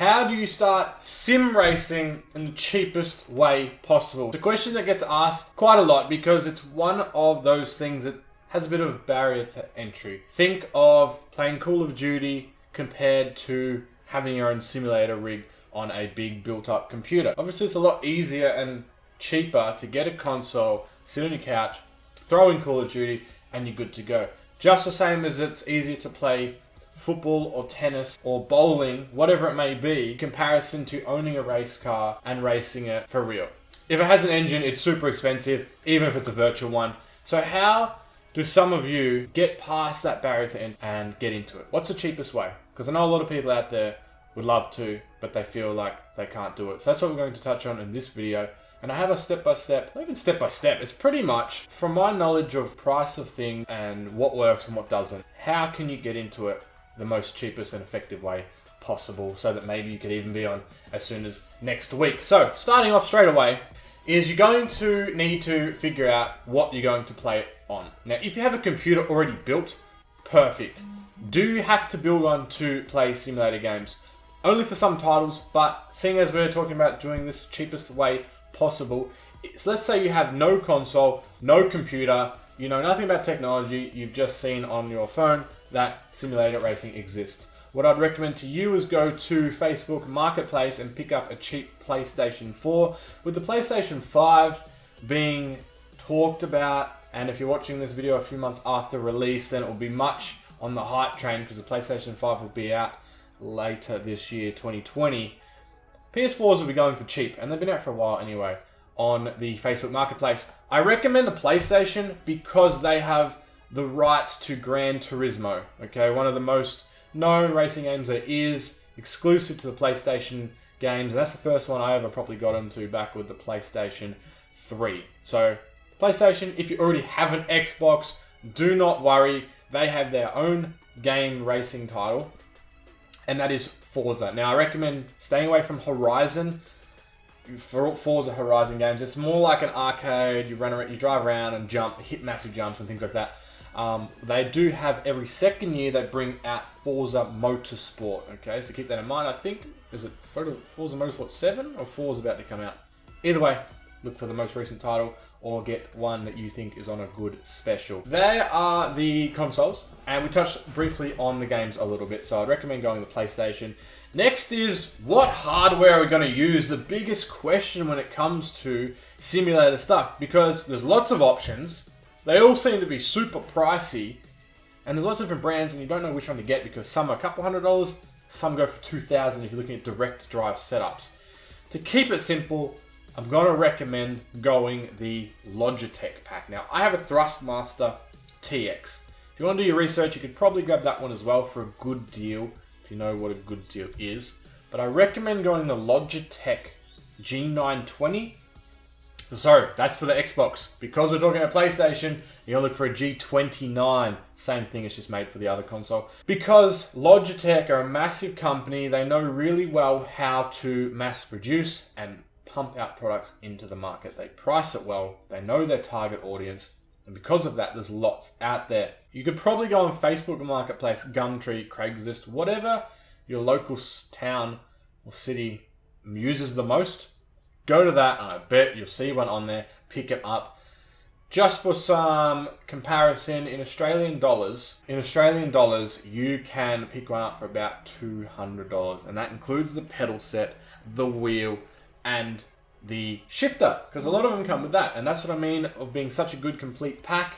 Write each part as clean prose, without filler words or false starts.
How do you start sim racing in the cheapest way possible? It's a question that gets asked quite a lot because it's one of those things that has a bit of a barrier to entry. Think of playing Call of Duty compared to having your own simulator rig on a big built-up computer. Obviously, it's a lot easier and cheaper to get a console, sit on your couch, throw in Call of Duty, and you're good to go. Just the same as it's easier to play football or tennis or bowling, whatever it may be, in comparison to owning a race car and racing it for real. If it has an engine, it's super expensive, even if it's a virtual one. So how do some of you get past that barrier to entry and get into it? What's the cheapest way? Because I know a lot of people out there would love to, but they feel like they can't do it. So that's what we're going to touch on in this video. And I have a step-by-step, not even step-by-step, it's pretty much from my knowledge of price of things and what works and what doesn't. How can you get into it the most cheapest and effective way possible so that maybe you could even be on as soon as next week. So starting off straight away is you're going to need to figure out what you're going to play it on. Now, if you have a computer already built, perfect. Do you have to build one to play simulator games? Only for some titles, but seeing as we're talking about doing this cheapest way possible, so let's say you have no console, no computer, you know nothing about technology, you've just seen on your phone that simulator racing exists. What I'd recommend to you is go to Facebook Marketplace and pick up a cheap PlayStation 4. With the PlayStation 5 being talked about, and if you're watching this video a few months after release, then it will be much on the hype train because the PlayStation 5 will be out later this year, 2020. PS4s will be going for cheap, and they've been out for a while anyway on the Facebook Marketplace. I recommend the PlayStation because they have the rights to Gran Turismo, okay? One of the most known racing games there is, exclusive to the PlayStation games, and that's the first one I ever properly got into back with the PlayStation 3. So, PlayStation, if you already have an Xbox, do not worry. They have their own game racing title, and that is Forza. Now, I recommend staying away from Horizon. For Forza Horizon games, it's more like an arcade. You run around, you drive around and jump, hit massive jumps and things like that. They do have every second year they bring out Forza Motorsport. Okay, so keep that in mind. I think is it Forza Motorsport 7 or 4 is about to come out. Either way, look for the most recent title or get one that you think is on a good special. They are the consoles, and we touched briefly on the games a little bit, so I'd recommend going to the PlayStation. Next is, what hardware are we going to use? The biggest question when it comes to simulator stuff, because there's lots of options. They all seem to be super pricey, and there's lots of different brands, and you don't know which one to get because some are a couple $100, some go for $2,000 if you're looking at direct drive setups. To keep it simple, I'm going to recommend going the Logitech pack. Now, I have a Thrustmaster TX. If you want to do your research, you could probably grab that one as well for a good deal, if you know what a good deal is. But I recommend going the Logitech G920. Sorry, that's for the Xbox. Because we're talking about PlayStation, you're going to look for a G29. Same thing, it's just made for the other console. Because Logitech are a massive company, they know really well how to mass produce and pump out products into the market. They price it well, they know their target audience, and because of that, there's lots out there. You could probably go on Facebook Marketplace, Gumtree, Craigslist, whatever your local town or city uses the most. Go to that, and I bet you'll see one on there. Pick it up. Just for some comparison, in Australian dollars, you can pick one up for about $200, and that includes the pedal set, the wheel, and the shifter, because a lot of them come with that, and that's what I mean of being such a good complete pack.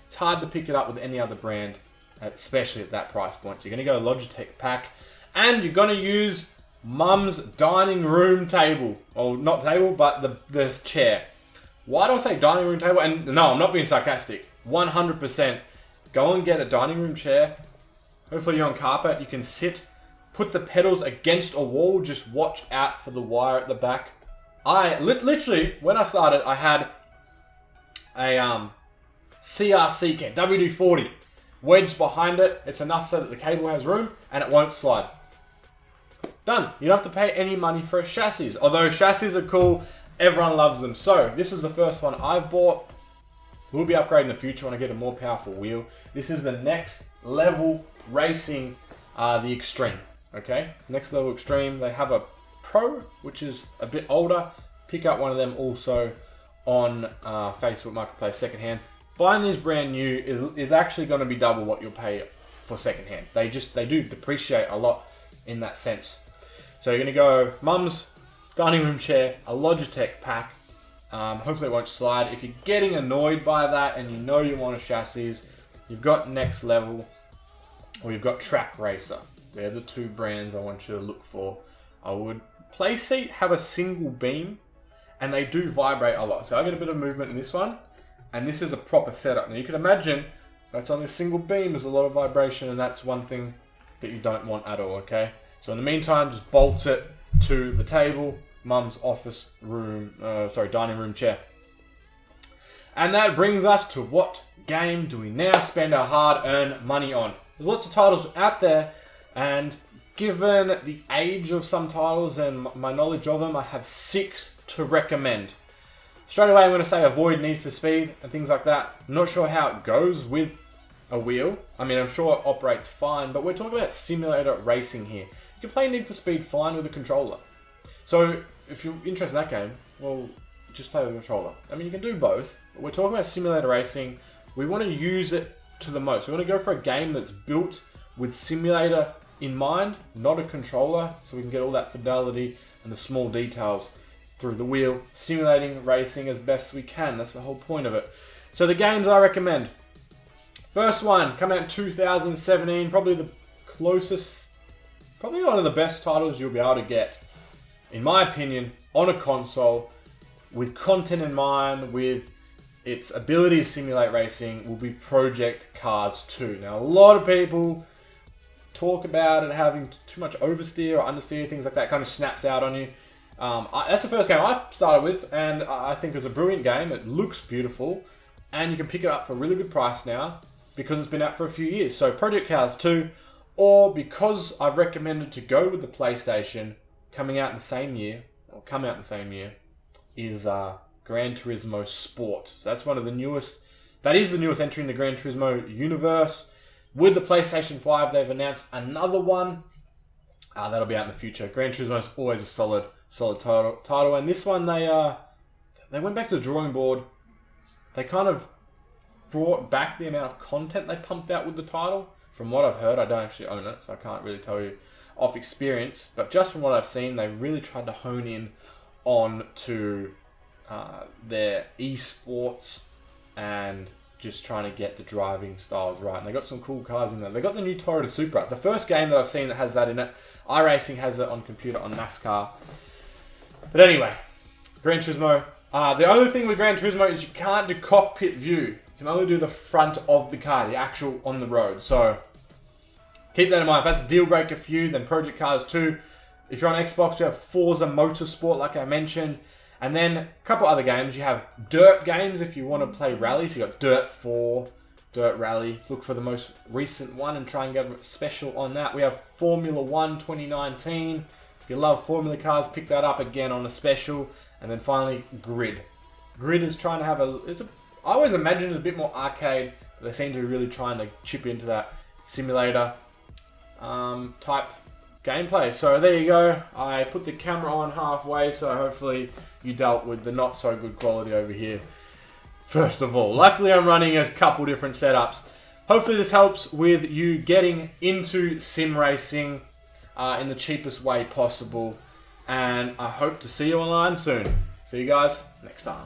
It's hard to pick it up with any other brand, especially at that price point. So you're going to go Logitech pack, and you're going to use Mum's dining room table, or not table, but the chair. Why do I say dining room table? And no, I'm not being sarcastic. 100%. Go and get a dining room chair. Hopefully you're on carpet. You can sit, put the pedals against a wall. Just watch out for the wire at the back. I literally, when I started, I had a CRC can, WD-40, wedged behind it. It's enough so that the cable has room and it won't slide. Done. You don't have to pay any money for a chassis. Although chassis are cool, everyone loves them. So this is the first one I've bought. We'll be upgrading in the future when I get a more powerful wheel. This is the next level racing, the Extreme. Okay, next level extreme, they have a Pro, which is a bit older. Pick up one of them also on Facebook Marketplace secondhand. Buying these brand new is actually going to be double what you'll pay for secondhand. They do depreciate a lot in that sense. So you're going to go Mum's dining room chair, a Logitech pack. Hopefully it won't slide. If you're getting annoyed by that and you know you want a chassis, you've got Next Level or you've got Trakracer. They're the two brands I want you to look for. I would play seat have a single beam and they do vibrate a lot. So I get a bit of movement in this one and this is a proper setup. Now you can imagine that's on a single beam, there's a lot of vibration and that's one thing that you don't want at all, okay? So in the meantime, just bolt it to the table, Mum's office room, dining room chair. And that brings us to what game do we now spend our hard-earned money on? There's lots of titles out there, and given the age of some titles and my knowledge of them, I have 6 to recommend. Straight away, I'm going to say avoid Need for Speed and things like that. I'm not sure how it goes with a wheel. I mean, I'm sure it operates fine, but we're talking about simulator racing here. You can play Need for Speed fine with a controller. So if you're interested in that game, well, just play with a controller. I mean, you can do both, but we're talking about simulator racing. We want to use it to the most. We want to go for a game that's built with simulator in mind, not a controller, so we can get all that fidelity and the small details through the wheel, simulating racing as best we can. That's the whole point of it. So the games I recommend. First one, come out in 2017, probably the closest, probably one of the best titles you'll be able to get, in my opinion, on a console, with content in mind, with its ability to simulate racing, will be Project Cars 2. Now, a lot of people talk about it having too much oversteer or understeer, things like that, kind of snaps out on you. That's the first game I started with, and I think it's a brilliant game. It looks beautiful, and you can pick it up for a really good price now, because it's been out for a few years. So Project Cars 2, or because I've recommended to go with the PlayStation, coming out in the same year, is Gran Turismo Sport. So that's one of the newest, that is the newest entry in the Gran Turismo universe. With the PlayStation 5, they've announced another one. That'll be out in the future. Gran Turismo is always a solid title. And this one, they went back to the drawing board. They kind of brought back the amount of content they pumped out with the title. From what I've heard, I don't actually own it, so I can't really tell you off experience. But just from what I've seen, they really tried to hone in on to their esports and just trying to get the driving styles right. And they got some cool cars in there. They got the new Toyota Supra. The first game that I've seen that has that in it. iRacing has it on computer on NASCAR. But anyway, Gran Turismo. The only thing with Gran Turismo is you can't do cockpit view. You can only do the front of the car, the actual on the road. So keep that in mind. If that's a deal breaker for you, then Project Cars 2. If you're on Xbox, you have Forza Motorsport, like I mentioned. And then a couple other games. You have dirt games if you want to play rally. So you got Dirt 4, Dirt Rally. Look for the most recent one and try and get a special on that. We have Formula 1 2019. If you love Formula cars, pick that up again on a special. And then finally, Grid. Grid is trying to have I always imagined it a bit more arcade, but they seem to be really trying to chip into that simulator type gameplay. So there you go. I put the camera on halfway, so hopefully you dealt with the not so good quality over here. First of all, luckily I'm running a couple different setups. Hopefully this helps with you getting into sim racing in the cheapest way possible. And I hope to see you online soon. See you guys next time.